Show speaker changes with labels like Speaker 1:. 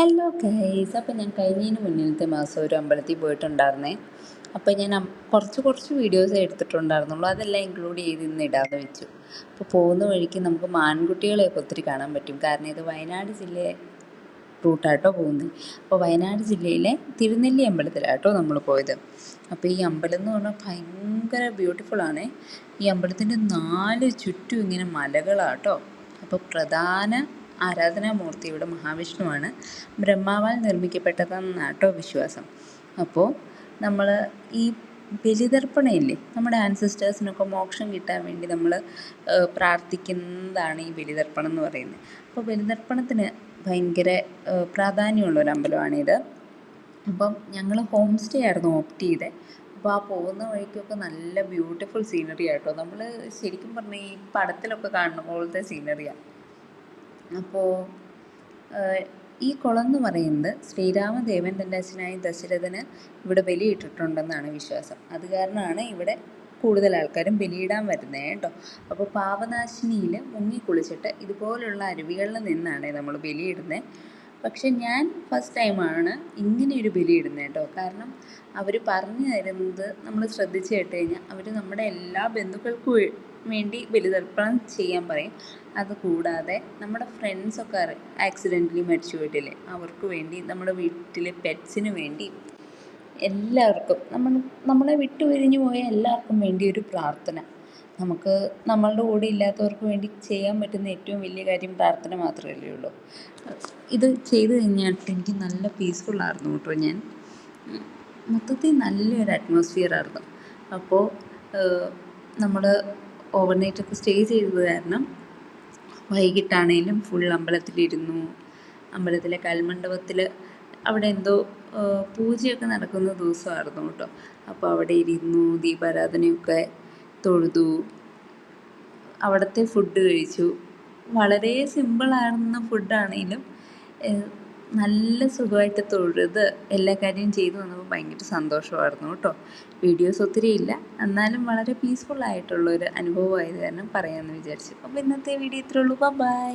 Speaker 1: Hello guys, അപ്പോൾ ഞാൻ കഴിഞ്ഞതിന് മുന്നിലത്തെ മാസം ഒരു അമ്പലത്തിൽ പോയിട്ടുണ്ടായിരുന്നേ. അപ്പോൾ ഞാൻ കുറച്ച് വീഡിയോസ് എടുത്തിട്ടുണ്ടായിരുന്നുള്ളൂ, അതെല്ലാം ഇൻക്ലൂഡ് ചെയ്ത് ഇന്ന് ഇടാതെ വെച്ചു. അപ്പോൾ പോകുന്ന വഴിക്ക് നമുക്ക് മാൻകുട്ടികളെയൊക്കെ ഒത്തിരി കാണാൻ പറ്റും. കാരണം ഇത് വയനാട് ജില്ലയെ റൂട്ടാട്ടോ പോകുന്നത്. അപ്പോൾ വയനാട് ജില്ലയിലെ തിരുനെല്ലി അമ്പലത്തിലാട്ടോ നമ്മൾ പോയത്. അപ്പോൾ ഈ അമ്പലം എന്ന് പറഞ്ഞാൽ ഭയങ്കര ബ്യൂട്ടിഫുള്ളാണ്. ഈ അമ്പലത്തിൻ്റെ 4 ചുറ്റും ഇങ്ങനെ മലകളാട്ടോ. അപ്പോൾ പ്രധാന ആരാധനാമൂർത്തി ഇവിടെ മഹാവിഷ്ണുവാണ്. ബ്രഹ്മാവാൽ നിർമ്മിക്കപ്പെട്ടതെന്നാട്ടോ വിശ്വാസം. അപ്പോൾ നമ്മൾ ഈ ബലിതർപ്പണയില്ലേ, നമ്മുടെ ആൻസിസ്റ്റേഴ്സിനൊക്കെ മോക്ഷം കിട്ടാൻ വേണ്ടി നമ്മൾ പ്രാർത്ഥിക്കുന്നതാണ് ഈ ബലിതർപ്പണം എന്ന് പറയുന്നത്. അപ്പോൾ ബലിതർപ്പണത്തിന് ഭയങ്കര പ്രാധാന്യമുള്ളൊരു അമ്പലമാണിത്. അപ്പം ഞങ്ങൾ ഹോം സ്റ്റേ ആയിരുന്നു ഓപ്റ്റ് ചെയ്തത്. അപ്പോൾ ആ പോകുന്ന വഴിക്കൊക്കെ നല്ല ബ്യൂട്ടിഫുൾ സീനറി ആട്ടോ. നമ്മൾ ശരിക്കും പറഞ്ഞാൽ ഈ പടത്തിലൊക്കെ കാണുന്ന പോലത്തെ സീനറിയാണ്. അപ്പോൾ ഈ കുളം എന്ന് പറയുന്നത് ശ്രീരാമദേവൻ തൻ്റെ അച്ഛനായ ദശരഥന് ഇവിടെ ബലിയിട്ടിട്ടുണ്ടെന്നാണ് വിശ്വാസം. അത് കാരണമാണ് ഇവിടെ കൂടുതൽ ആൾക്കാരും ബലിയിടാൻ വരുന്നത് കേട്ടോ. അപ്പോൾ പാപനാശിനിയിൽ മുങ്ങിക്കുളിച്ചിട്ട് ഇതുപോലുള്ള അരുവികളിൽ നിന്നാണ് നമ്മൾ ബലിയിടുന്നത്. പക്ഷെ ഞാൻ ഫസ്റ്റ് ടൈമാണ് ഇങ്ങനെയൊരു ബലിയിടുന്നത് കേട്ടോ. കാരണം അവർ പറഞ്ഞു തരുന്നത് നമ്മൾ ശ്രദ്ധിച്ച് കേട്ട് കഴിഞ്ഞാൽ അവർ നമ്മുടെ എല്ലാ ബന്ധുക്കൾക്കും വേണ്ടി ബലിതർപ്പണം ചെയ്യാൻ പറയും. അതുകൂടാതെ നമ്മുടെ ഫ്രണ്ട്സൊക്കെ ആക്സിഡൻ്റലി മരിച്ചു പോയിട്ടില്ലേ, അവർക്ക് വേണ്ടി, നമ്മുടെ വീട്ടിലെ പെറ്റ്സിന് വേണ്ടി, എല്ലാവർക്കും നമ്മളെ വിട്ടു പിരിഞ്ഞു പോയ എല്ലാവർക്കും വേണ്ടി ഒരു പ്രാർത്ഥന. നമുക്ക് നമ്മളുടെ കൂടെ ഇല്ലാത്തവർക്ക് വേണ്ടി ചെയ്യാൻ പറ്റുന്ന ഏറ്റവും വലിയ കാര്യം പ്രാർത്ഥന മാത്രമല്ലേ ഉള്ളൂ. ഇത് ചെയ്ത് കഴിഞ്ഞിട്ട് എനിക്ക് നല്ല പീസ്ഫുള്ളായിരുന്നു കേട്ടോ. ഞാൻ മൊത്തത്തിൽ നല്ലൊരു അറ്റ്മോസ്ഫിയർ ആയിരുന്നു. അപ്പോൾ നമ്മൾ ഓവർനൈറ്റൊക്കെ സ്റ്റേ ചെയ്തത് കാരണം വൈകിട്ടാണേലും ഫുൾ അമ്പലത്തിലിരുന്നു. അമ്പലത്തിലെ കൽമണ്ഡപത്തിൽ അവിടെ എന്തോ പൂജയൊക്കെ നടക്കുന്ന ദിവസമായിരുന്നു കേട്ടോ. അപ്പോൾ അവിടെ ഇരുന്നു, ദീപാരാധനയൊക്കെ തൊഴുതു, അവിടുത്തെ ഫുഡ് കഴിച്ചു. വളരെ സിമ്പിളായിരുന്ന ഫുഡാണെങ്കിലും നല്ല സുഖമായിട്ട് തൊഴുത് എല്ലാ കാര്യവും ചെയ്തു വന്നപ്പോൾ ഭയങ്കര സന്തോഷമായിരുന്നു കേട്ടോ. വീഡിയോസ് ഒത്തിരി ഇല്ല, എന്നാലും വളരെ പീസ്ഫുള്ളായിട്ടുള്ളൊരു അനുഭവമായത് കാരണം പറയാമെന്ന് വിചാരിച്ചു. അപ്പോൾ ഇന്നത്തെ വീഡിയോ ഇത്രയേ ഉള്ളൂ. ബൈ.